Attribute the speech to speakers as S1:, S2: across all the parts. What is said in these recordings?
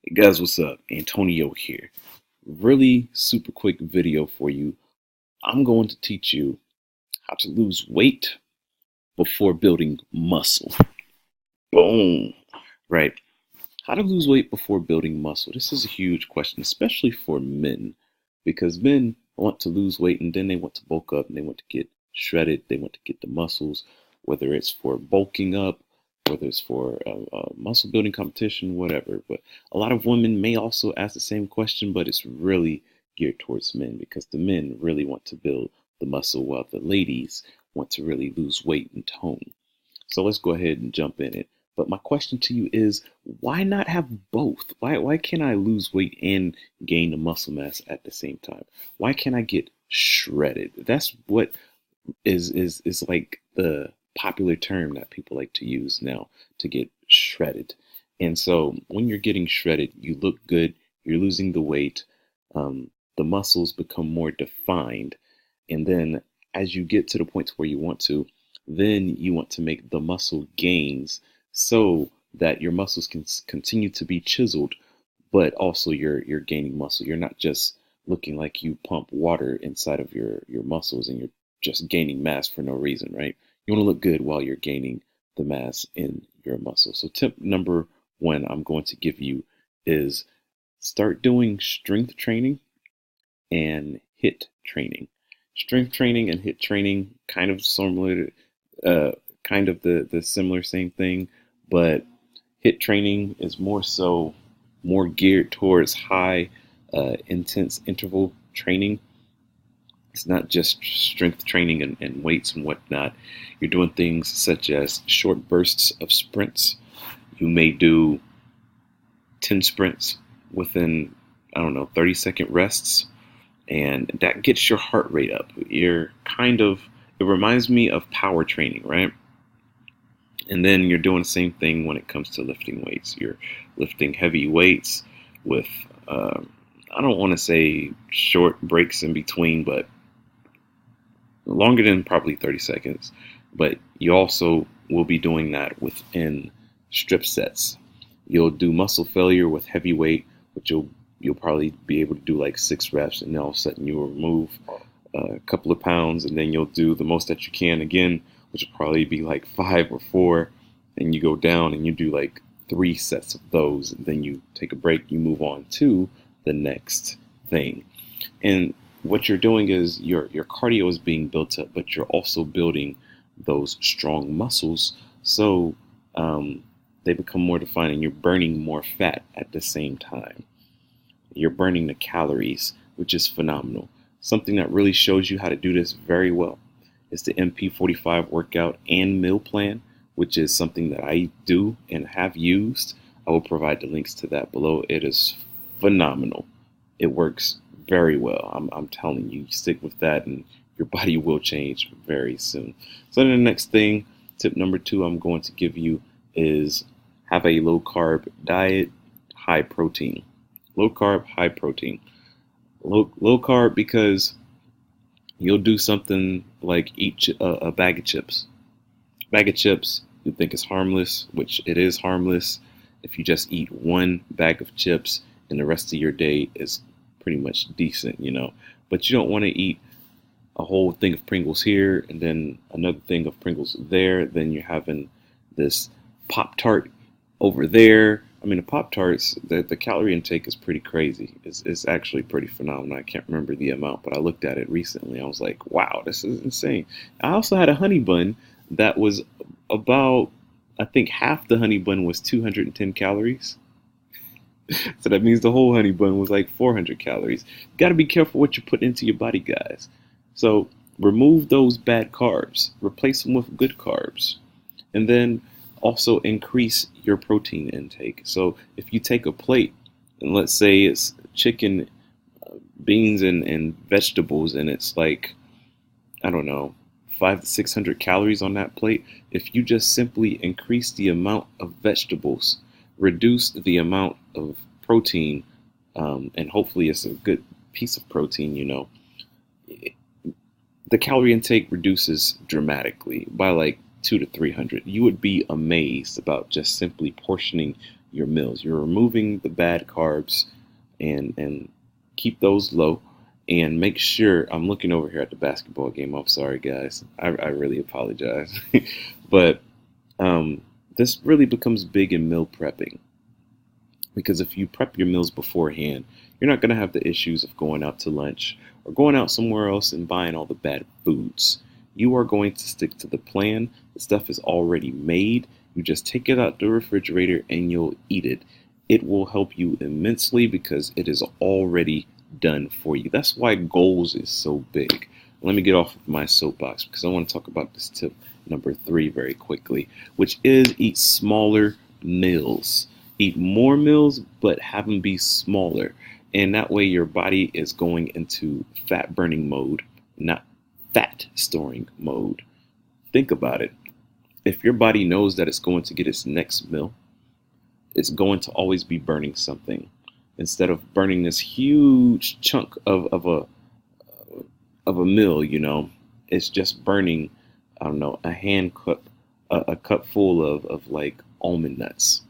S1: Hey guys, what's up? Antonio here. Really super quick video for you. I'm going to teach you how to lose weight before building muscle. Boom. Right. How to lose weight before building muscle. This is a huge question, especially for men, because men want to lose weight and then they want to bulk up and they want to get shredded. They want to get the muscles, whether it's for bulking up, whether it's for a muscle building competition, whatever. But a lot of women may also ask the same question, but it's really geared towards men because the men really want to build the muscle while the ladies want to really lose weight and tone. So let's go ahead and jump in it. But my question to you is, why not have both? Why can't I lose weight and gain the muscle mass at the same time? Why can't I get shredded? That's what is like the popular term that people like to use now, to get shredded. And so when you're getting shredded, you look good, you're losing the weight, the muscles become more defined, and then as you get to the point where you want to, then you want to make the muscle gains so that your muscles can continue to be chiseled, but also you're gaining muscle. You're not just looking like you pump water inside of your muscles and you're just gaining mass for no reason, right? You want to look good while you're gaining the mass in your muscle. So tip number one I'm going to give you is start doing strength training and hit training. Strength training and hit training kind of similar, kind of the similar same thing, but hit training is more geared towards high intense interval training. It's not just strength training and weights and whatnot. You're doing things such as short bursts of sprints. You may do 10 sprints within, I don't know, 30-second rests, and that gets your heart rate up. It reminds me of power training, right? And then you're doing the same thing when it comes to lifting weights. You're lifting heavy weights with, I don't want to say short breaks in between, but longer than probably 30 seconds. But you also will be doing that within strip sets. You'll do muscle failure with heavy weight, which you'll probably be able to do like 6 reps, and then all of a sudden you'll remove a couple of pounds, and then you'll do the most that you can again, which will probably be like 5 or 4, and you go down and you do like 3 sets of those, and then you take a break, you move on to the next thing. And what you're doing is your cardio is being built up, but you're also building those strong muscles, so they become more defined, and you're burning more fat at the same time. You're burning the calories, which is phenomenal. Something that really shows you how to do this very well is the MP45 workout and meal plan, which is something that I do and have used. I will provide the links to that below. It is phenomenal. It works very well. I'm telling you, stick with that and your body will change very soon. So then the next thing, tip number 2 I'm going to give you is have a low carb diet, high protein. Low carb, high protein. Low carb because you'll do something like eat a bag of chips. Bag of chips you think is harmless, which it is harmless if you just eat one bag of chips and the rest of your day is pretty much decent, you know. But you don't want to eat a whole thing of Pringles here and then another thing of Pringles there. Then you're having this Pop-Tart over there. I mean, the Pop-Tarts, the calorie intake is pretty crazy. It's actually pretty phenomenal. I can't remember the amount, but I looked at it recently. I was like, wow, this is insane. I also had a honey bun that was about, I think half the honey bun was 210 calories. So that means the whole honey bun was like 400 calories. You got to be careful what you put into your body, guys. So remove those bad carbs, replace them with good carbs, and then also increase your protein intake. So if you take a plate, and let's say it's chicken, beans, and vegetables, and it's like, I don't know, 500 to 600 calories on that plate, if you just simply increase the amount of vegetables, reduce the amount of protein, and hopefully it's a good piece of protein, you know, the calorie intake reduces dramatically by like 200 to 300. You would be amazed about just simply portioning your meals. You're removing the bad carbs and keep those low. And make sure, I'm looking over here at the basketball game. I'm sorry, guys. I really apologize. But this really becomes big in meal prepping. Because if you prep your meals beforehand, you're not going to have the issues of going out to lunch or going out somewhere else and buying all the bad foods. You are going to stick to the plan. The stuff is already made. You just take it out the refrigerator and you'll eat it. It will help you immensely because it is already done for you. That's why goals is so big. Let me get off of my soapbox because I want to talk about this tip number 3 very quickly, which is eat smaller meals. Eat more meals, but have them be smaller. And that way your body is going into fat burning mode, not fat storing mode. Think about it. If your body knows that it's going to get its next meal, it's going to always be burning something. Instead of burning this huge chunk of a meal, it's just burning, I don't know, a hand cup, a cup full of like almond nuts,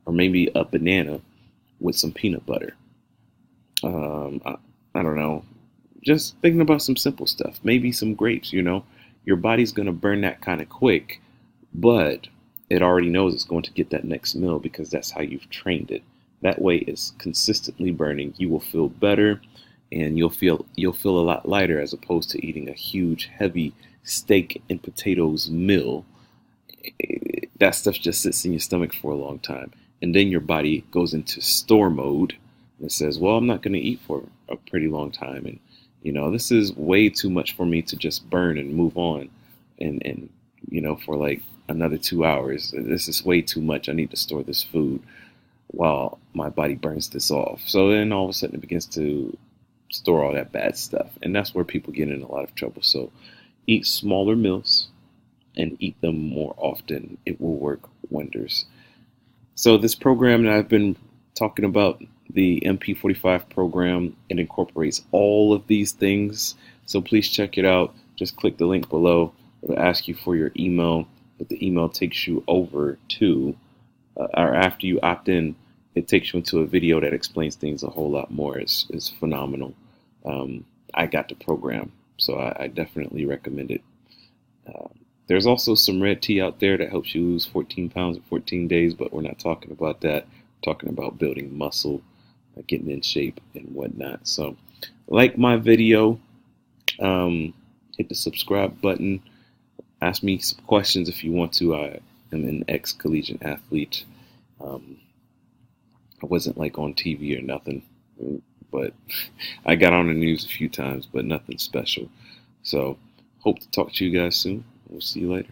S1: or maybe a banana with some peanut butter. I don't know. Just thinking about some simple stuff. Maybe some grapes, Your body's going to burn that kind of quick, but it already knows it's going to get that next meal because that's how you've trained it. That way it's consistently burning. You will feel better and you'll feel a lot lighter as opposed to eating a huge, heavy steak and potatoes meal. That stuff just sits in your stomach for a long time. And then your body goes into store mode and says, well, I'm not going to eat for a pretty long time. And, this is way too much for me to just burn and move on and for like another 2 hours. This is way too much. I need to store this food while my body burns this off. So then all of a sudden it begins to store all that bad stuff. And that's where people get in a lot of trouble. So eat smaller meals and eat them more often. It will work wonders. So this program that I've been talking about, the MP45 program, it incorporates all of these things. So please check it out. Just click the link below. It'll ask you for your email, but the email takes you over to, or after you opt in, it takes you into a video that explains things a whole lot more. It's phenomenal. I got the program, so I definitely recommend it. There's also some red tea out there that helps you lose 14 pounds in 14 days, but we're not talking about that. We're talking about building muscle, getting in shape and whatnot. So like my video, hit the subscribe button. Ask me some questions if you want to. I am an ex-collegiate athlete. I wasn't like on TV or nothing, but I got on the news a few times, but nothing special. So hope to talk to you guys soon. We'll see you later.